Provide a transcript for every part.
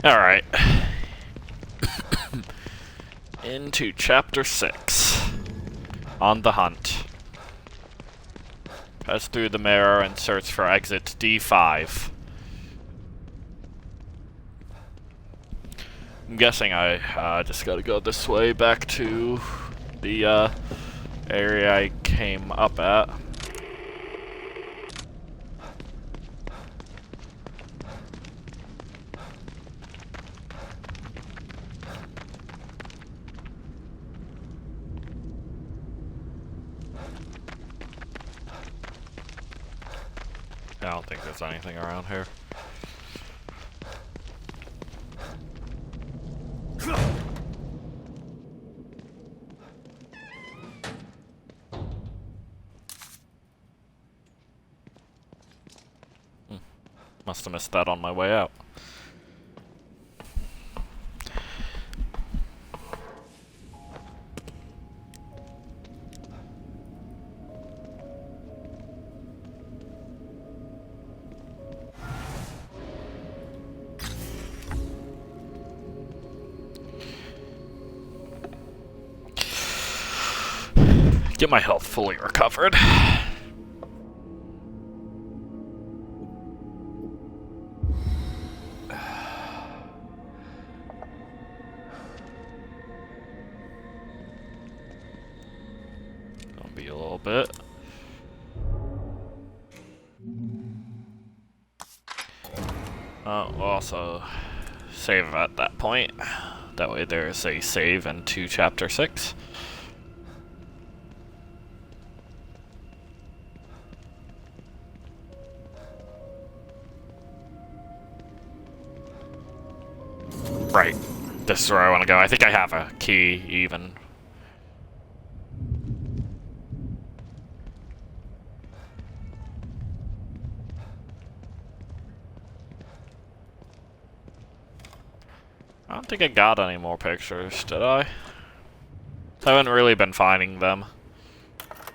Alright. Into Chapter 6. On the hunt. Pass through the mirror and search for exit D5. I'm guessing I just gotta go this way back to the area I came up at. I don't think there's anything around here. Must have missed that on my way out. Get my health fully recovered. Gonna be a little bit. We'll also save at that point. That way there's a save into Chapter 6. Right. This is where I want to go. I think I have a key, even. I don't think I got any more pictures, did I? I haven't really been finding them.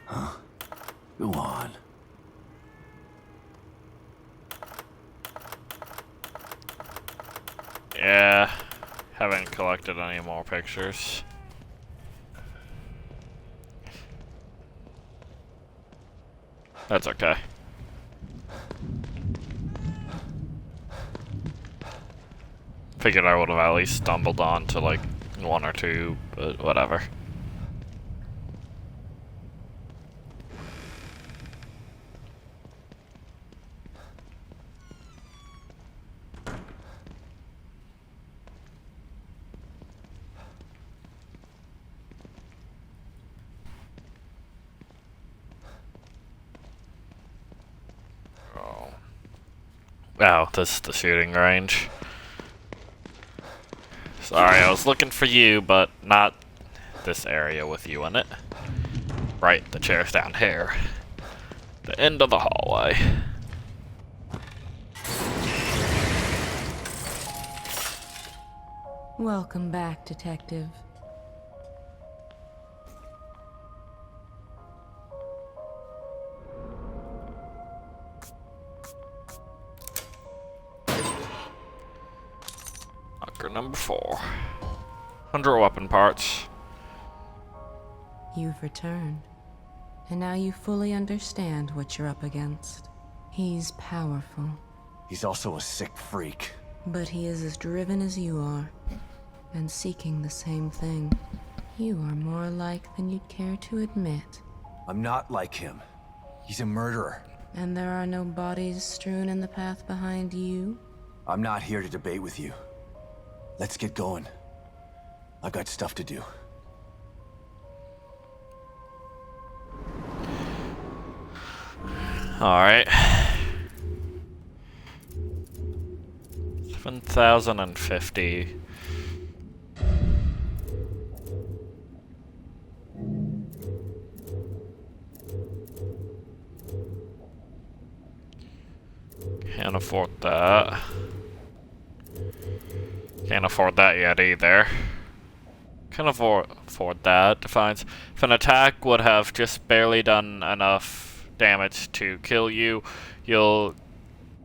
Huh? Go on. Yeah. Haven't collected any more pictures. That's okay. Figured I would have at least stumbled onto like one or two, but whatever. Oh, this is the shooting range. Sorry, I was looking for you, but not this area with you in it. Right, the chair's down here. The end of the hallway. Welcome back, Detective. Locker number 4. 100 weapon parts. You've returned, and now you fully understand what you're up against. He's powerful, He's also a sick freak. but he is as driven as you are, and seeking the same thing. You are more alike than you'd care to admit. I'm not like him. He's a murderer. And there are no bodies strewn in the path behind you? I'm not here to debate with you. Let's get going. I've got stuff to do. Alright. 7,050. Can't afford that. Can't afford that yet either. Can afford that. Defines if an attack would have just barely done enough damage to kill you, you'll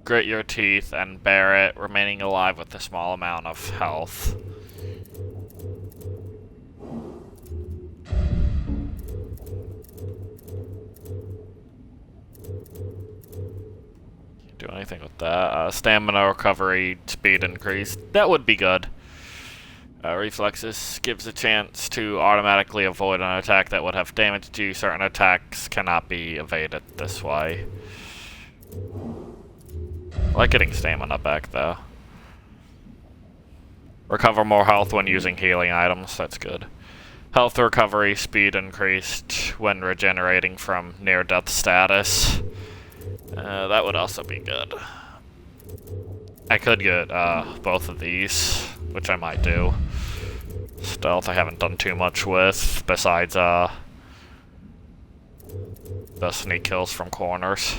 grit your teeth and bear it, remaining alive with a small amount of health. Can't do anything with that. Stamina recovery, speed increase. That would be good. Reflexes gives a chance to automatically avoid an attack that would have damage to you. Certain attacks cannot be evaded this way. I like getting stamina back, though. Recover more health when using healing items. That's good. Health recovery speed increased when regenerating from near-death status. That would also be good. I could get both of these, which I might do. Stealth I haven't done too much with, besides the sneak kills from corners.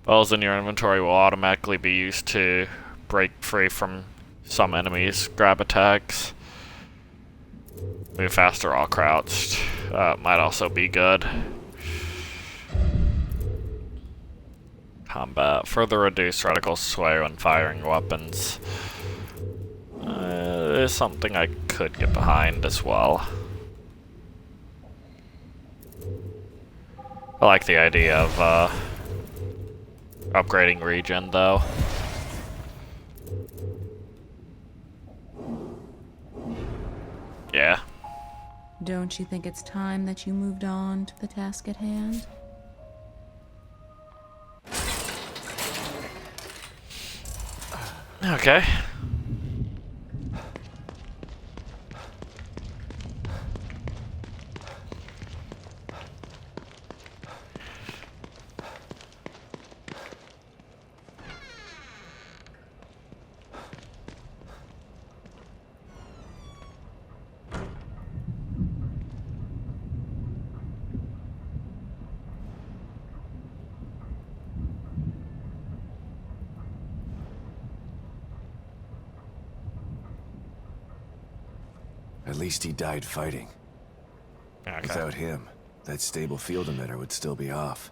Bells in your inventory will automatically be used to break free from some enemies' grab attacks. Move faster while crouched. Might also be good. Combat. Further reduce reticle sway when firing weapons. Is something I could get behind as well. I like the idea of upgrading regen, though. Yeah. Don't you think it's time that you moved on to the task at hand? Okay. At least he died fighting. Okay. Without him, that stable field emitter would still be off.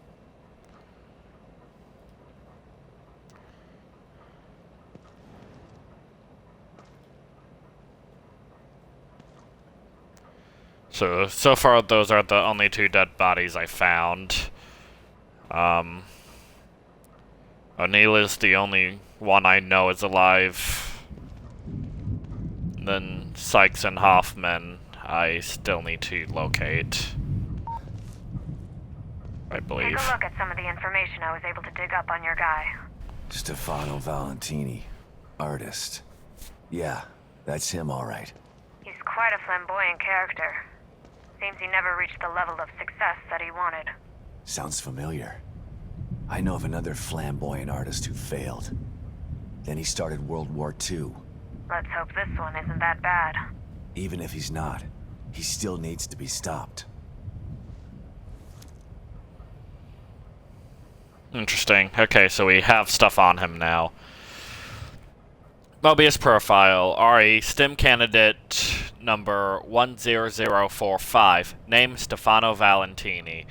So far, those are the only two dead bodies I found. O'Neill is the only one I know is alive. Then Ch.6 and Hoffman, I still need to locate. I believe. Take a look at some of the information I was able to dig up on your guy. Stefano Valentini, artist. Yeah, that's him all right. He's quite a flamboyant character. Seems he never reached the level of success that he wanted. Sounds familiar. I know of another flamboyant artist who failed. Then he started World War II. Let's hope this one isn't that bad. Even if he's not, he still needs to be stopped. Interesting. Okay, so we have stuff on him now. Mobius profile. RE, STEM candidate number 10045. Name Stefano Valentini.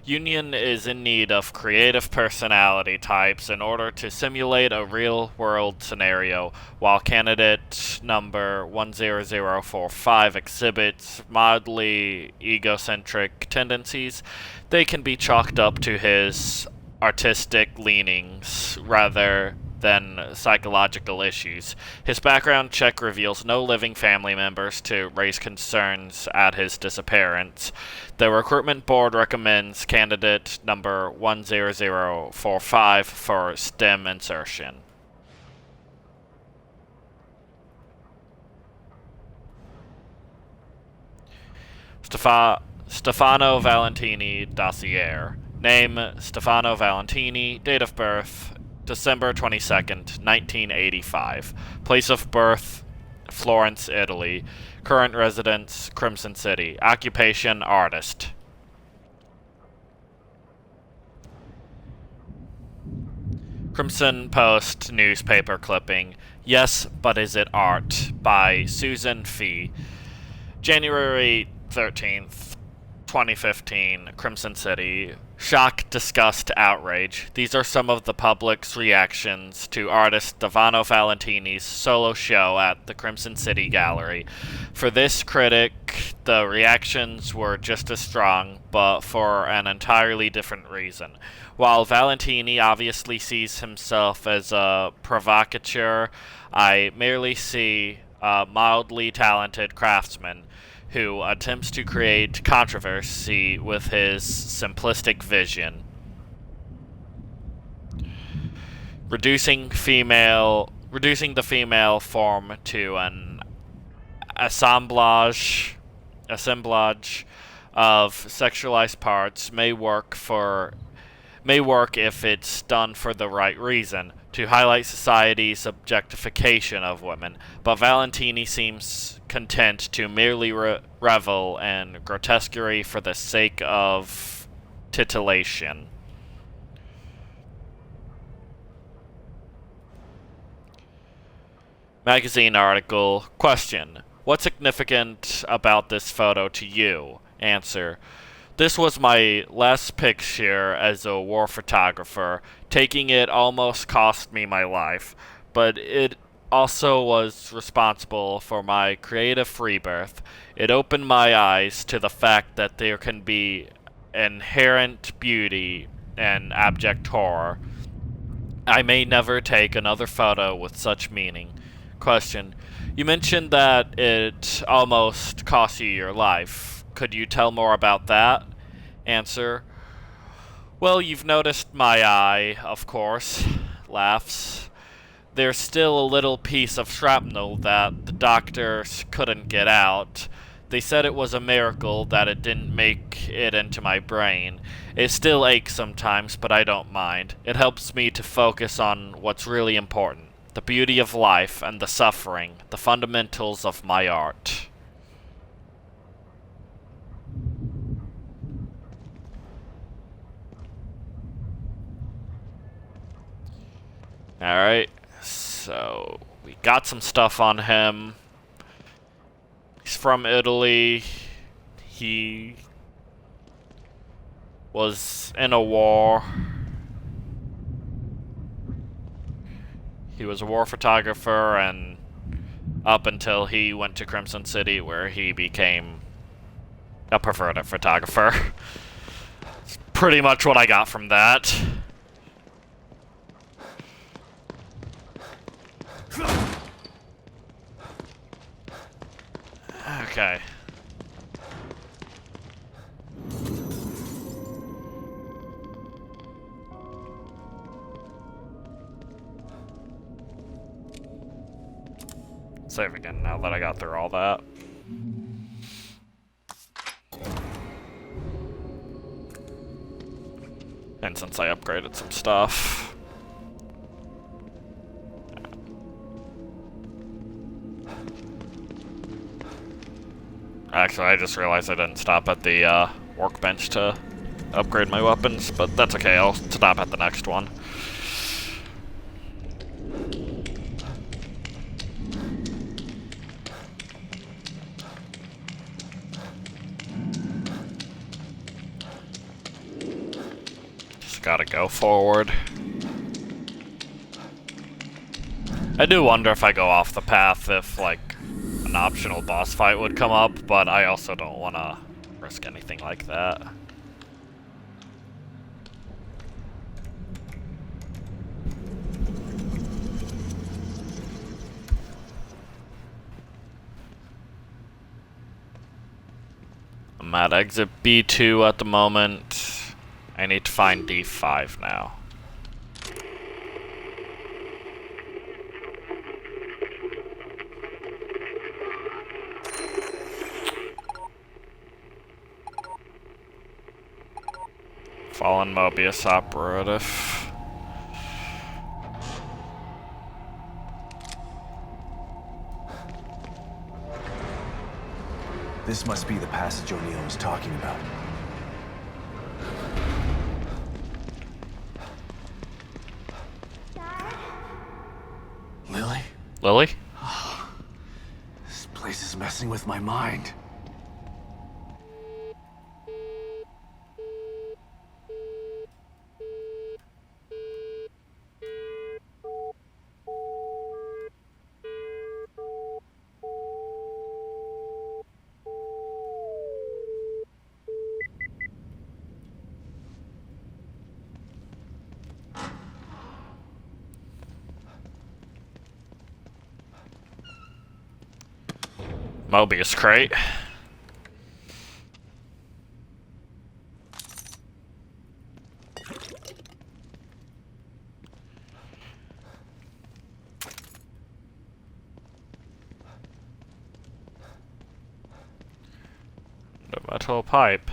Union is in need of creative personality types in order to simulate a real-world scenario. While candidate number 10045 exhibits mildly egocentric tendencies, they can be chalked up to his artistic leanings rather than psychological issues. His background check reveals no living family members to raise concerns at his disappearance. The recruitment board recommends candidate number 10045 for STEM insertion. Stefano Valentini dossier. Name Stefano Valentini. Date of birth December 22nd, 1985. Place of birth, Florence, Italy. Current residence, Crimson City. Occupation, artist. Crimson Post newspaper clipping. Yes, but is it art? By Susan Fee. January 13th, 2015, Crimson City. Shock, disgust, outrage. These are some of the public's reactions to artist Stefano Valentini's solo show at the Crimson City Gallery. For this critic, the reactions were just as strong, but for an entirely different reason. While Valentini obviously sees himself as a provocateur, I merely see a mildly talented craftsman who attempts to create controversy with his simplistic vision. Reducing the female form to an assemblage of sexualized parts may work if it's done for the right reason, to highlight society's objectification of women, but Valentini seems content to merely revel in grotesquerie for the sake of titillation. Magazine article. Question. What's significant about this photo to you? Answer. This was my last picture as a war photographer. Taking it almost cost me my life, but it also was responsible for my creative rebirth. It opened my eyes to the fact that there can be inherent beauty in abject horror. I may never take another photo with such meaning. Question. You mentioned that it almost cost you your life. Could you tell more about that? Answer. Well, you've noticed my eye, of course. Laughs. There's still a little piece of shrapnel that the doctors couldn't get out. They said it was a miracle that it didn't make it into my brain. It still aches sometimes, but I don't mind. It helps me to focus on what's really important. The beauty of life and the suffering, the fundamentals of my art. Alright, so we got some stuff on him. He's from Italy. He was in a war. He was a war photographer, and up until he went to Crimson City, where he became a perverted photographer. That's pretty much what I got from that. Okay. Save again now that I got through all that. And since I upgraded some stuff. Actually, I just realized I didn't stop at the workbench to upgrade my weapons, but that's okay, I'll stop at the next one. Just gotta go forward. I do wonder if I go off the path if, like, an optional boss fight would come up, but I also don't want to risk anything like that. I'm at exit B2 at the moment. I need to find D5 now. Fallen Mobius operative. This must be the passage O'Neill was talking about. Lily? Lily? This place is messing with my mind. Mobius crate. The metal pipe.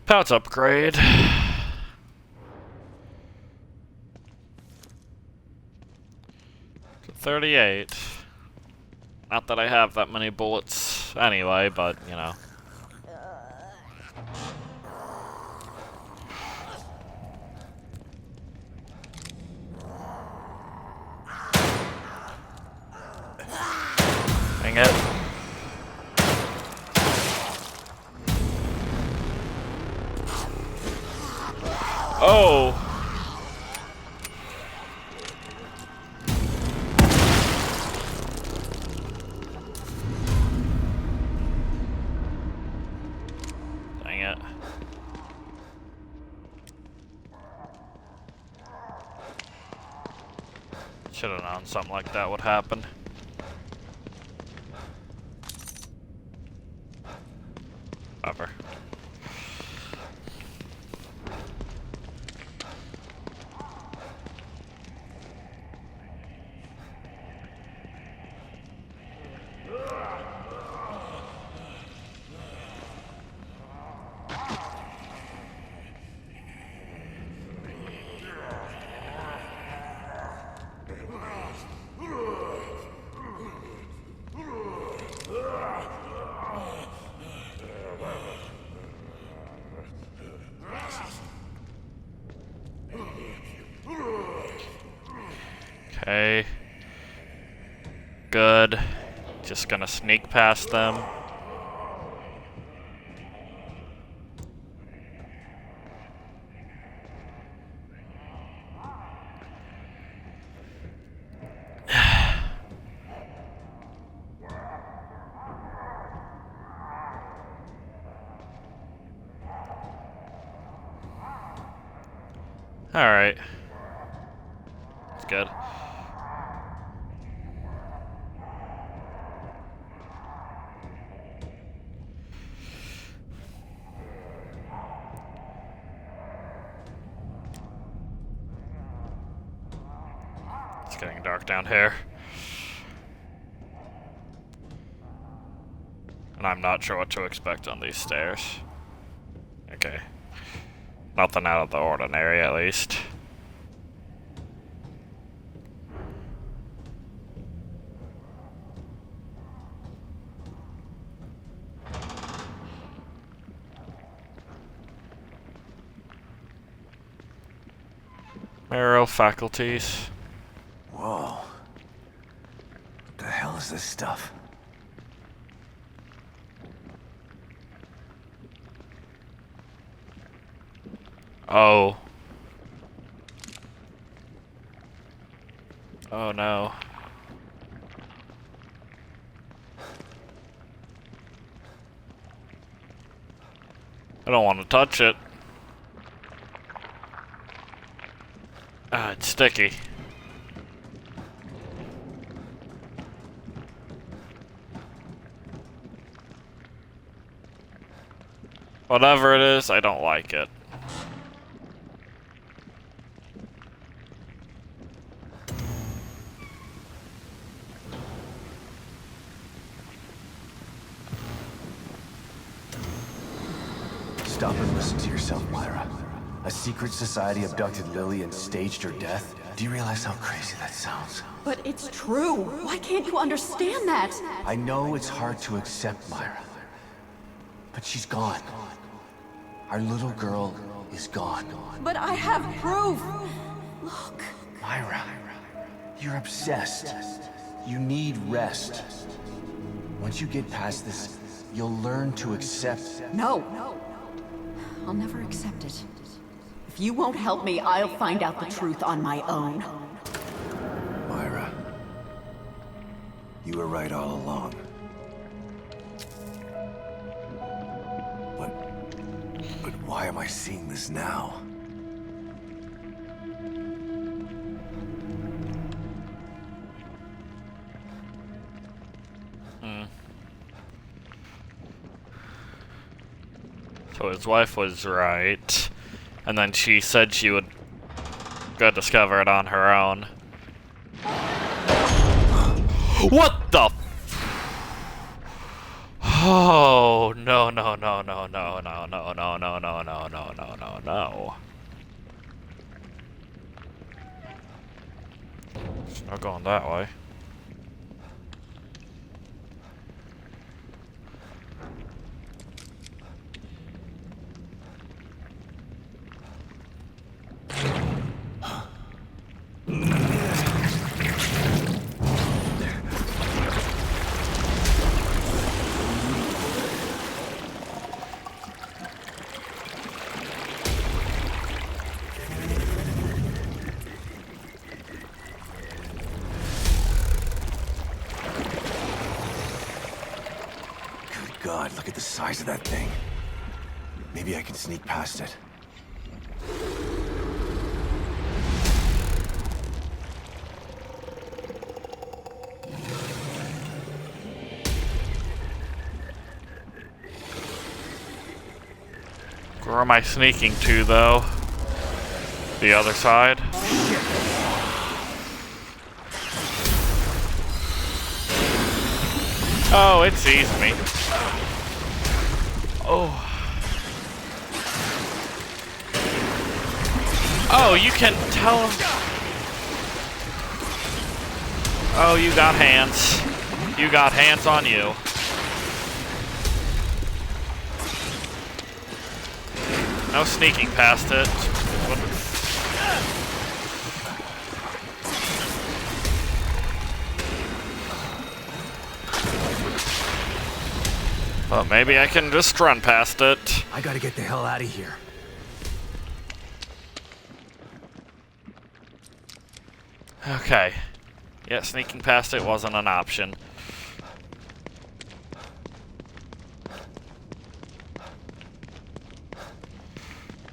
Pouch upgrade. To 38. Not that I have that many bullets anyway, but, you know. Dang it. Oh! Dang it. Should have known something like that would happen. Whatever. Okay. Good. Just gonna sneak past them. Alright. That's good. It's getting dark down here. And I'm not sure what to expect on these stairs. Okay. Nothing out of the ordinary, at least. Marrow faculties. Whoa. What the hell is this stuff? Oh. Oh no. I don't want to touch it. Ah, it's sticky. Whatever it is, I don't like it. Stop and listen to yourself, Myra. A secret society abducted Lily and staged her death? Do you realize how crazy that sounds? But it's true. Why can't you understand that? I know it's hard to accept, Myra. But she's gone. Our little girl is gone. But I have proof. Look. Myra, you're obsessed. You need rest. Once you get past this, you'll learn to accept. No. I'll never accept it. If you won't help me, I'll find out the truth on my own. Myra, you were right all along. But why am I seeing this now? So his wife was right, and then she said she would go discover it on her own. What the Oh, no, no, no, no, no, no, no, no, no, no, no, no, no, no, no. It's not going that way. God, look at the size of that thing. Maybe I can sneak past it. Where am I sneaking to, though? The other side? Oh, it sees me. Oh. Oh, you can tell him. Oh, you got hands. You got hands on you. No sneaking past it. Well, maybe I can just run past it. I gotta get the hell out of here. Okay. Yeah, sneaking past it wasn't an option.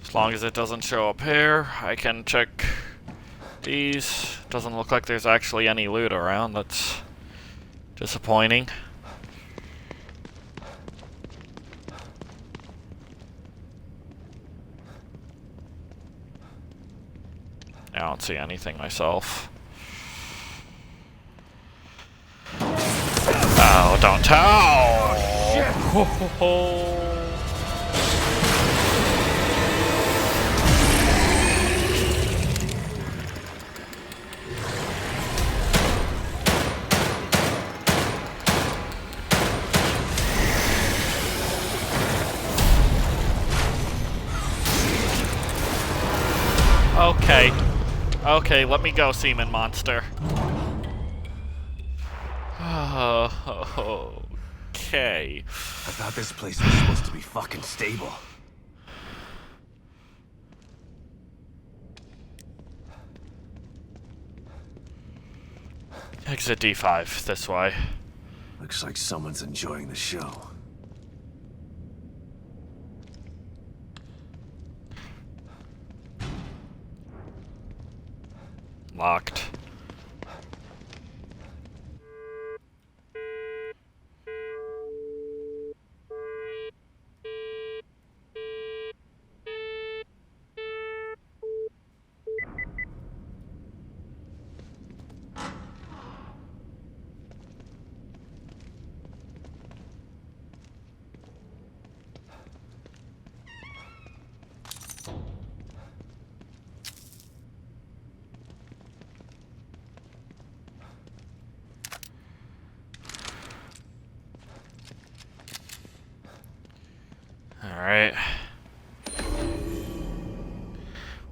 As long as it doesn't show up here, I can check these. Doesn't look like there's actually any loot around. That's disappointing. I don't see anything myself. Oh, don't tell! Oh, shit! Okay. Okay, let me go, Seaman Monster. Okay. I thought this place was supposed to be fucking stable. Exit D5, this way. Looks like someone's enjoying the show. Locked. Alright.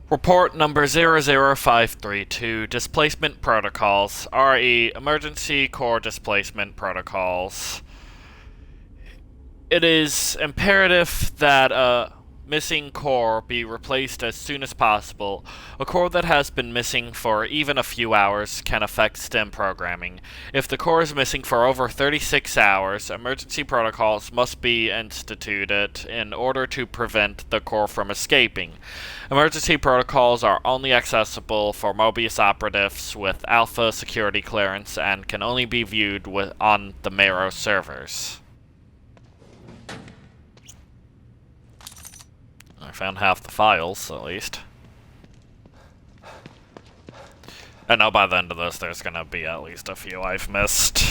Report number 00532, Displacement Protocols. RE, Emergency Core Displacement Protocols. It is imperative that, missing core be replaced as soon as possible. A core that has been missing for even a few hours can affect STEM programming. If the core is missing for over 36 hours, emergency protocols must be instituted in order to prevent the core from escaping. Emergency protocols are only accessible for Mobius operatives with Alpha security clearance and can only be viewed on the Mero servers. I found half the files, at least. I know by the end of this there's gonna be at least a few I've missed.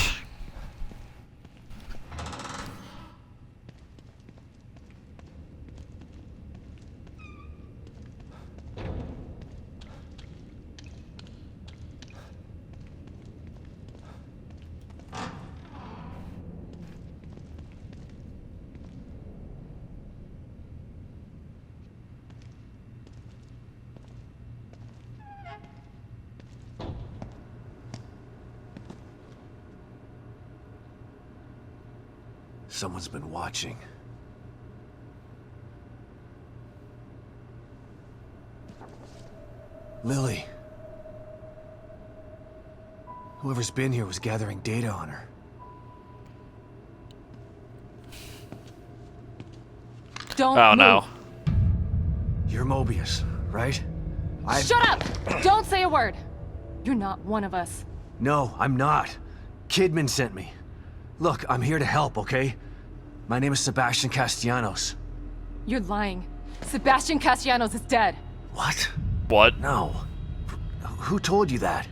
Someone's been watching. Lily. Whoever's been here was gathering data on her. Don't Oh move. no. You're Mobius, right? Shut up! Don't say a word. You're not one of us. No, I'm not. Kidman sent me. Look, I'm here to help, okay? My name is Sebastian Castellanos. You're lying. Sebastian Castellanos is dead. What? What? No. Who told you that?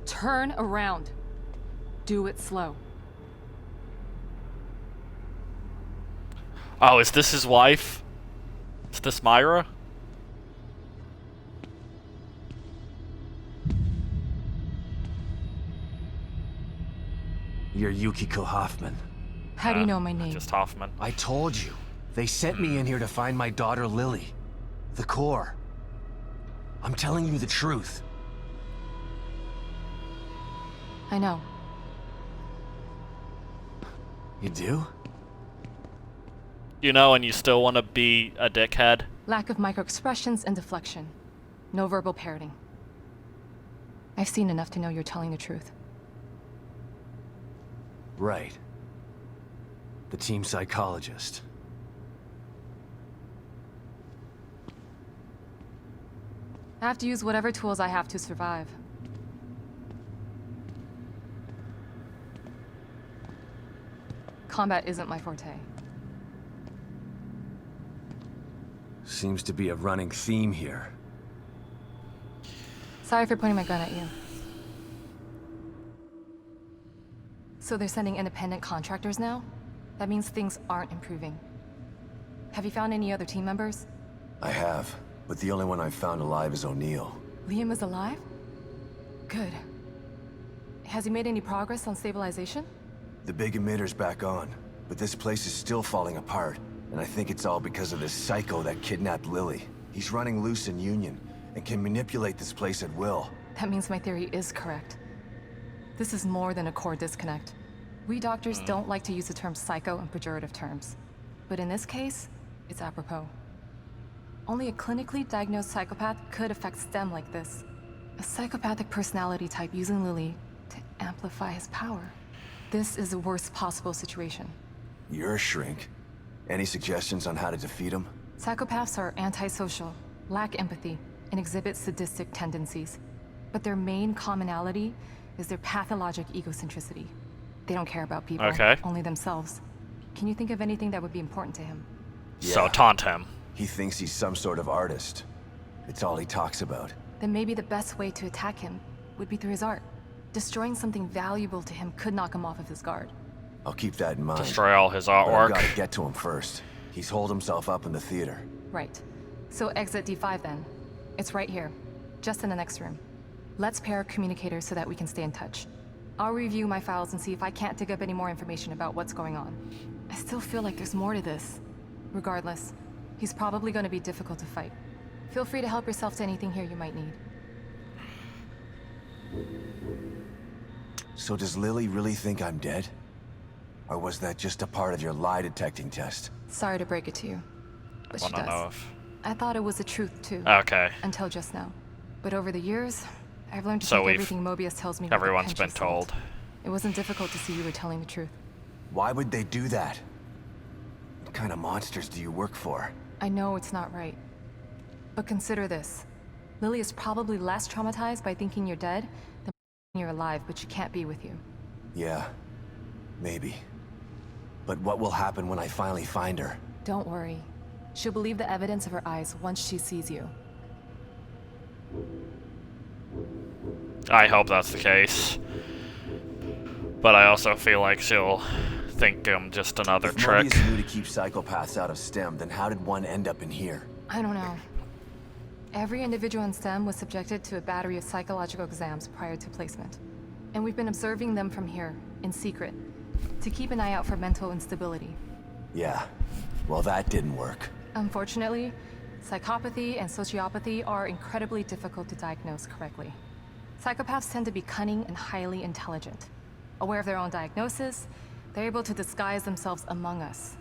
Turn around. Do it slow. Oh, is this his wife? Is this Myra? You're Yukiko Hoffman. How do you know my name? Just Hoffman. I told you. They sent me in here to find my daughter Lily. The core. I'm telling you the truth. I know. You do? You know, and you still want to be a dickhead? Lack of microexpressions and deflection. No verbal parroting. I've seen enough to know you're telling the truth. Right. The team psychologist. I have to use whatever tools I have to survive. Combat isn't my forte. Seems to be a running theme here. Sorry for pointing my gun at you. So they're sending independent contractors now? That means things aren't improving. Have you found any other team members? I have, but the only one I've found alive is O'Neill. Liam is alive? Good. Has he made any progress on stabilization? The big emitter's back on, but this place is still falling apart, and I think it's all because of this psycho that kidnapped Lily. He's running loose in Union, and can manipulate this place at will. That means my theory is correct. This is more than a core disconnect. We doctors don't like to use the term psycho in pejorative terms. But in this case, it's apropos. Only a clinically diagnosed psychopath could affect STEM like this. A psychopathic personality type using Lily to amplify his power. This is the worst possible situation. You're a shrink. Any suggestions on how to defeat him? Psychopaths are antisocial, lack empathy, and exhibit sadistic tendencies. But their main commonality is their pathologic egocentricity. They don't care about people, Okay. only themselves. Can you think of anything that would be important to him? So Yeah. taunt him. He thinks he's some sort of artist. It's all he talks about. Then maybe the best way to attack him would be through his art. Destroying something valuable to him could knock him off of his guard. I'll keep that in mind. Destroy all his But I've artwork. gotta get to him first. He's holed himself up in the theater. Right. So exit D5 then. It's right here, just in the next room. Let's pair communicators so that we can stay in touch. I'll review my files and see if I can't dig up any more information about what's going on. I still feel like there's more to this. Regardless, he's probably going to be difficult to fight. Feel free to help yourself to anything here you might need. So does Lily really think I'm dead? Or was that just a part of your lie detecting test? Sorry to break it to you, but she Wanna know does. if... I thought it was the truth too. Okay. Until just now. But over the years, I've learned to So take everything Mobius tells me with a everyone's pinch been of salt. told. It wasn't difficult to see you were telling the truth. Why would they do that? What kind of monsters do you work for? I know it's not right. But consider this. Lily is probably less traumatized by thinking you're dead than you're alive, but she can't be with you. Yeah, maybe. But what will happen when I finally find her? Don't worry. She'll believe the evidence of her eyes once she sees you. I hope that's the case. But I also feel like she'll think I'm just another If trick. Mobius knew to keep psychopaths out of STEM, then how did one end up in here? I don't know. Every individual in STEM was subjected to a battery of psychological exams prior to placement. And we've been observing them from here, in secret, to keep an eye out for mental instability. Yeah, well that didn't work. Unfortunately, psychopathy and sociopathy are incredibly difficult to diagnose correctly. Psychopaths tend to be cunning and highly intelligent. Aware of their own diagnosis, they're able to disguise themselves among us.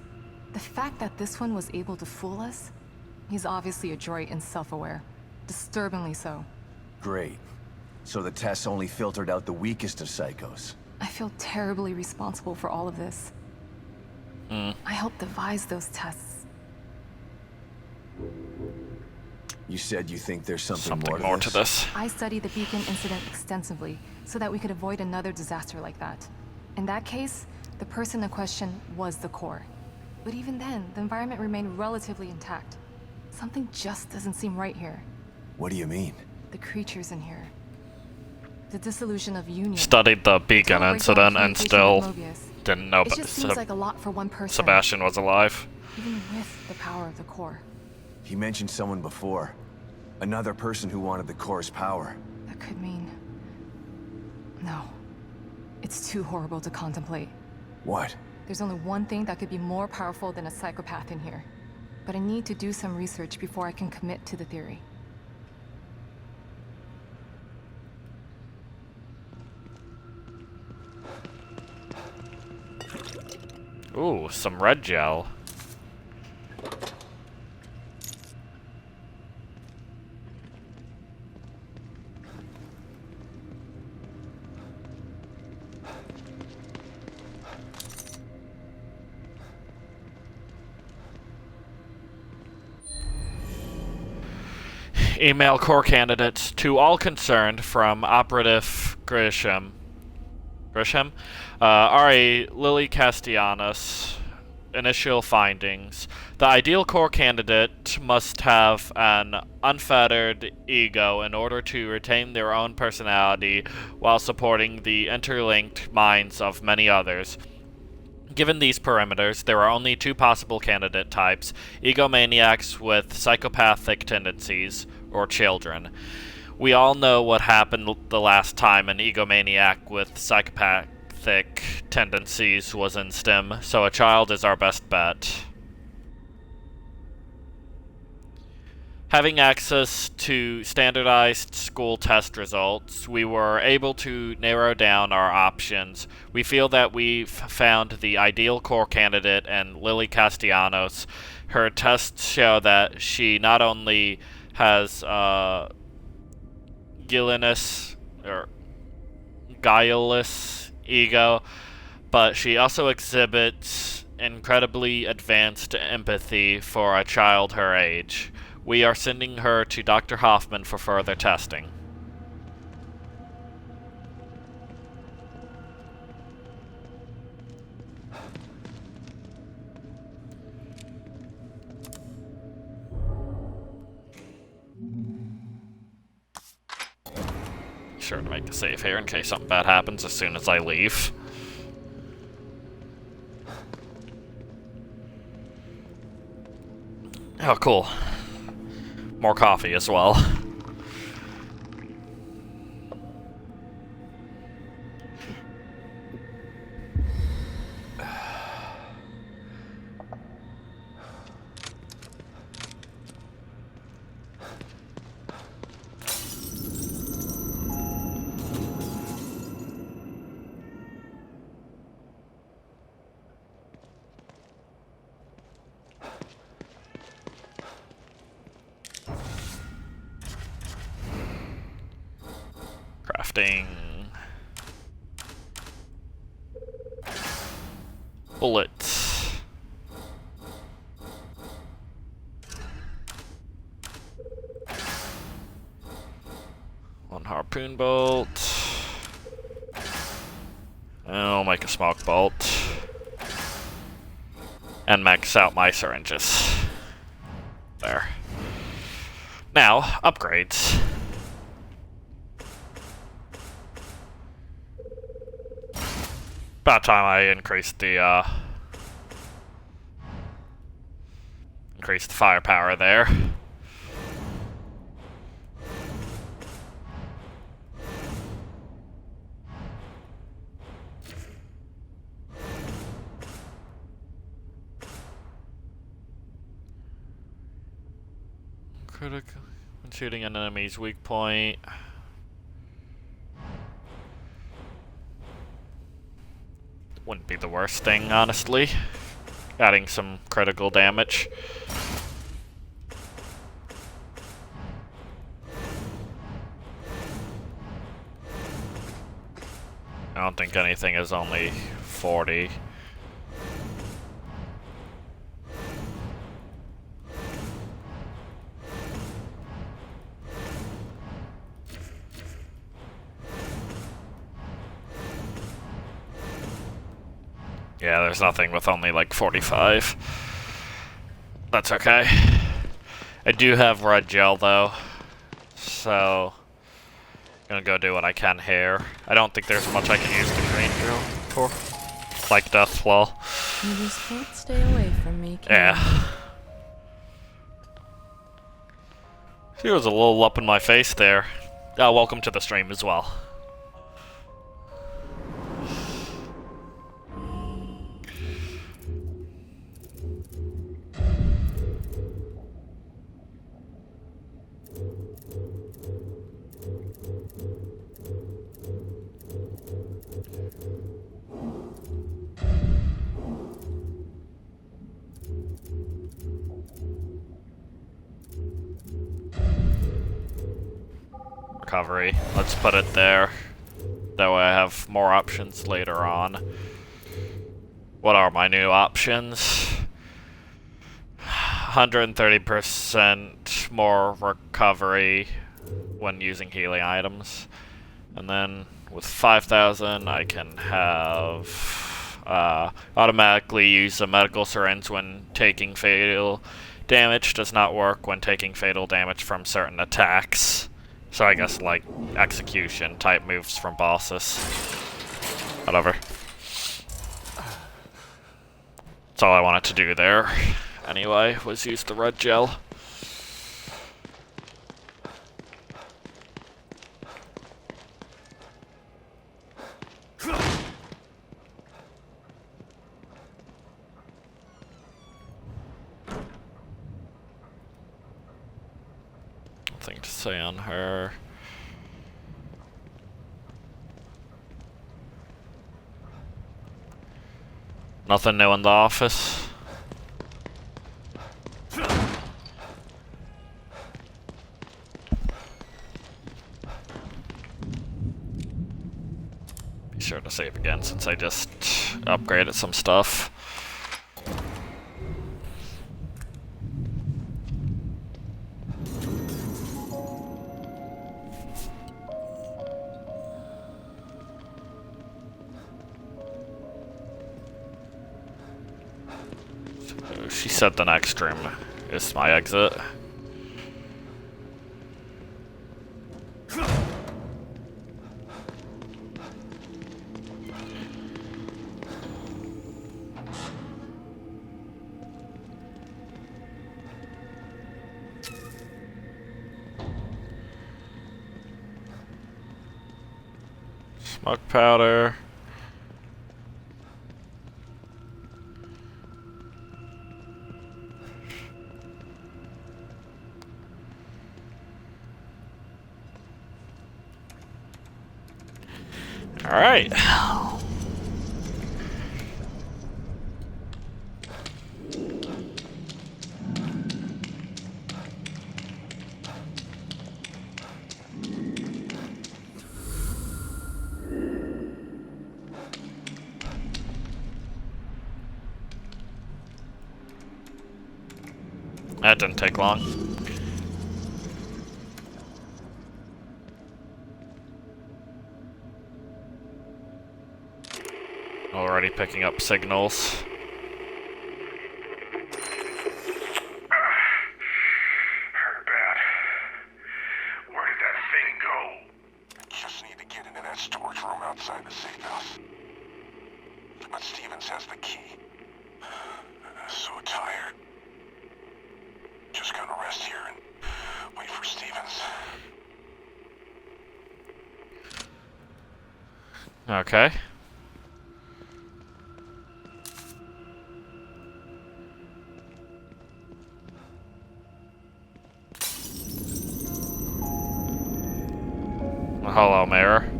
The fact that this one was able to fool us, he's obviously adroit and self-aware. Disturbingly so. Great. So the tests only filtered out the weakest of psychos. I feel terribly responsible for all of this. I helped devise those tests. You said you think there's something Something more to this? I studied the Beacon incident extensively so that we could avoid another disaster like that. In that case, the person in question was the core. But even then, the environment remained relatively intact. Something just doesn't seem right here. What do you mean? The creatures in here. The dissolution of Union. Studied the Beacon Total incident breakdown and of still communication with Mobius. didn't know It just seems like a lot for one person. Sebastian was alive. Even with the power of the core. He mentioned someone before. Another person who wanted the core's power. That could mean... No. It's too horrible to contemplate. What? There's only one thing that could be more powerful than a psychopath in here. But I need to do some research before I can commit to the theory. Ooh, some red gel. Email core candidates to all concerned from Operative Grisham. R.A. Lily Castellanos. Initial findings. The ideal core candidate must have an unfettered ego in order to retain their own personality while supporting the interlinked minds of many others. Given these parameters, there are only two possible candidate types: egomaniacs with psychopathic tendencies, or children. We all know what happened the last time an egomaniac with psychopathic tendencies was in STEM, so a child is our best bet. Having access to standardized school test results, we were able to narrow down our options. We feel that we've found the ideal core candidate in Lily Castellanos. Her tests show that she not only has guileless ego, but she also exhibits incredibly advanced empathy for a child her age. We are sending her to Dr. Hoffman for further testing. Sure to make a save here in case something bad happens as soon as I leave. Oh, cool. More coffee as well. crafting bullets. One harpoon bolt. And I'll make a smoke bolt. And max out my syringes. There. Now, upgrades. About time I increased the firepower there. Critical when shooting an enemy's weak point. Wouldn't be the worst thing, honestly. Adding some critical damage. I don't think anything is only 40. Yeah, there's nothing with only like 45. That's okay. I do have red gel though, so gonna go do what I can here. I don't think there's much I can use the green gel for, like death claw. You just can't stay away from me, can Yeah. She was a little up in my face there. Welcome to the stream as well. Recovery. Let's put it there. That way I have more options later on. What are my new options? 130% more recovery when using healing items. And then with 5,000 I can have automatically use a medical syringe when taking fatal damage. Does not work when taking fatal damage from certain attacks. So I guess like execution type moves from bosses. Whatever. That's all I wanted to do there. Anyway, was use the red gel. Nothing to say on her. Nothing new in the office. Be sure to save again since I just upgraded some stuff. She said the next room is my exit. Smoke powder. All right. That didn't take long. Already picking up signals. Hurt bad. Where did that thing go? Just need to get into that storage room outside the safe house. But Stevens has the key. So tired. Just gonna rest here and wait for Stevens. Okay. Hello, Mayor.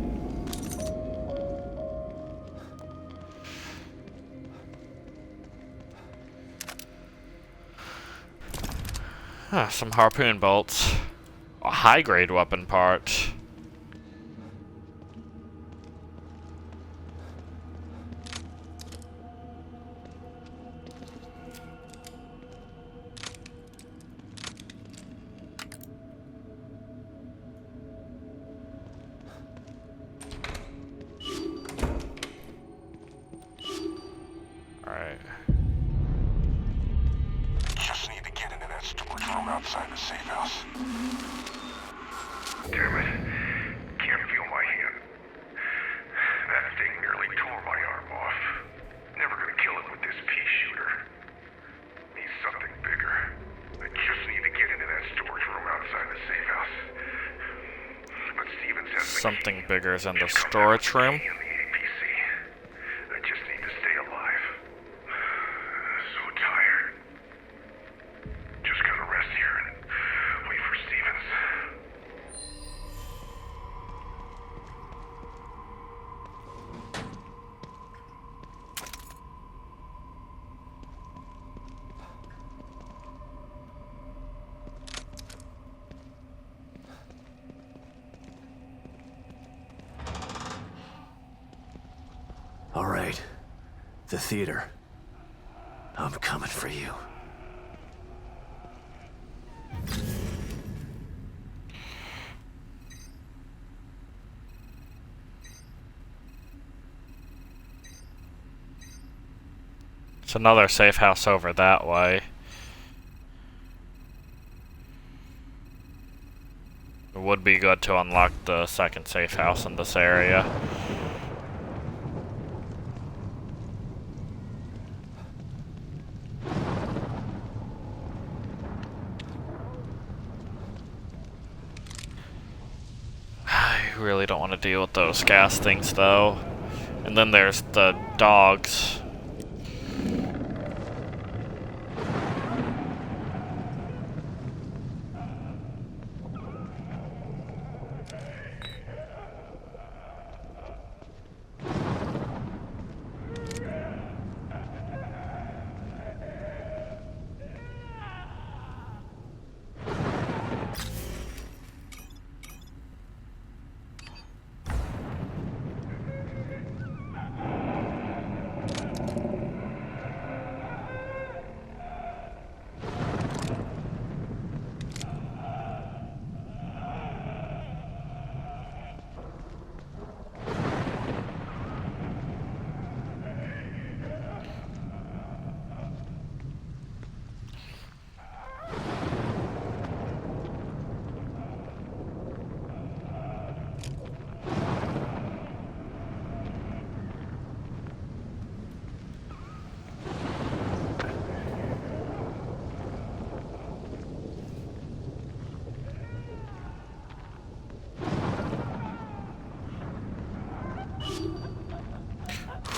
Some harpoon bolts. A high-grade weapon part. Alright. Just need to get into that storage room outside the safe house. Damn it. Can't feel my hand. That thing nearly tore my arm off. Never gonna kill it with this pea shooter. Needs something bigger. I just need to get into that storage room outside the safe house. But Stevens has the Something key. bigger is in the Just come storage down room. with me in the APC. I just need to stay alive. So tired. Just gonna rest here and wait for Stevens. All right. The theater. I'm coming for you. It's another safe house over that way. It would be good to unlock the second safe house in this area. I really don't want to deal with those gas things though. And then there's the dogs.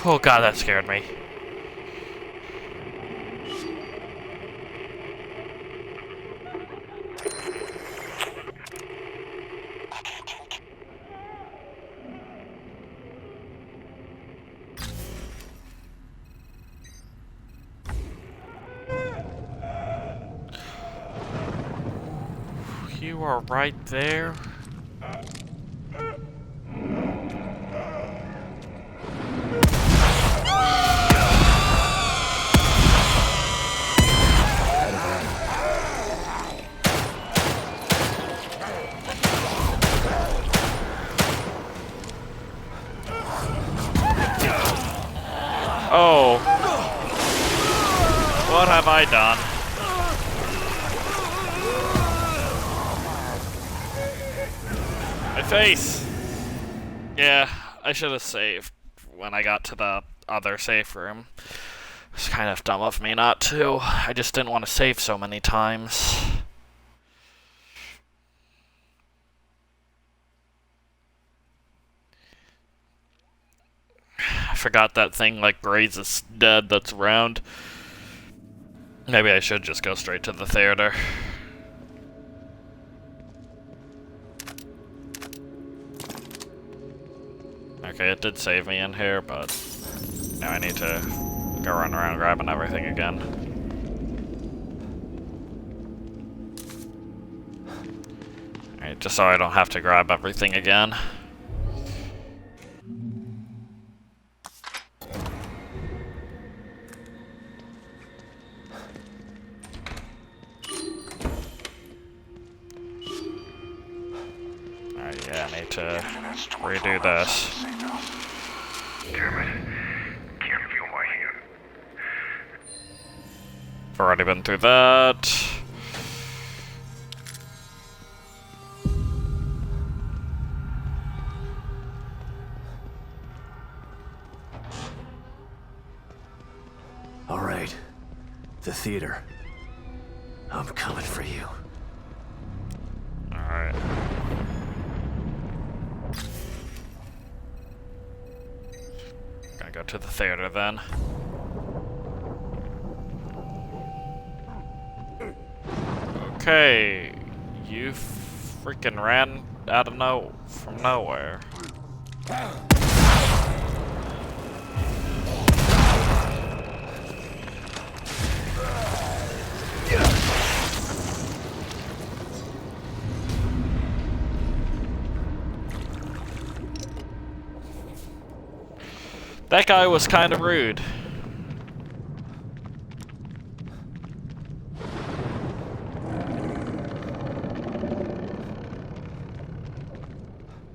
Oh god, that scared me. You are right there. Oh. What have I done? My face! Yeah, I should have saved when I got to the other safe room. It's kind of dumb of me not to. I just didn't want to save so many times. I forgot that thing like grazes dead that's around. Maybe I should just go straight to the theater. Okay, it did save me in here, but now I need to go run around grabbing everything again. Alright, just so I don't have to grab everything again. Alright, yeah, I need to redo this. Damn it. Can't feel my hand. I've already been through that. All right. The theater. I'm coming for you. Alright. Gonna go to the theater then. Okay. You freaking ran out of from nowhere. That guy was kind of rude.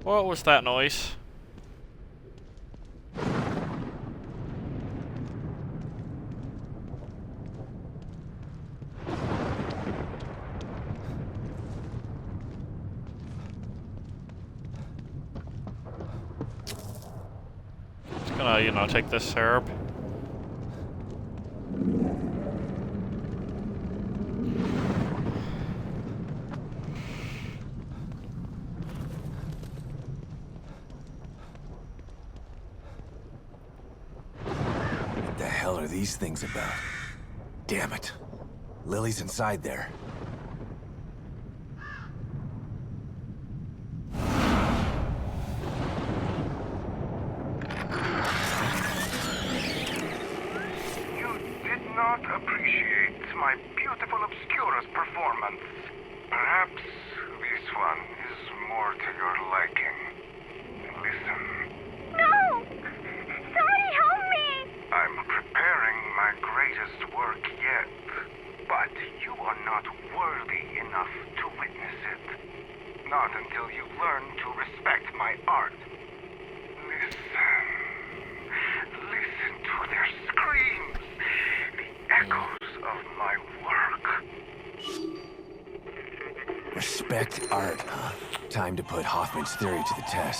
What was that noise? Just gonna, you know, take this syrup. What the hell are these things about? Damn it. Lily's inside there. You did not appreciate my beautiful Obscurus performance. Perhaps this one is more to your liking. Listen. No! Somebody help me! I'm preparing my greatest work yet, but you are not worthy enough to witness it. Not until you learn to respect my art. Listen to their screams, the echoes of my work. Respect art, huh? Time to put Hoffman's theory to the test.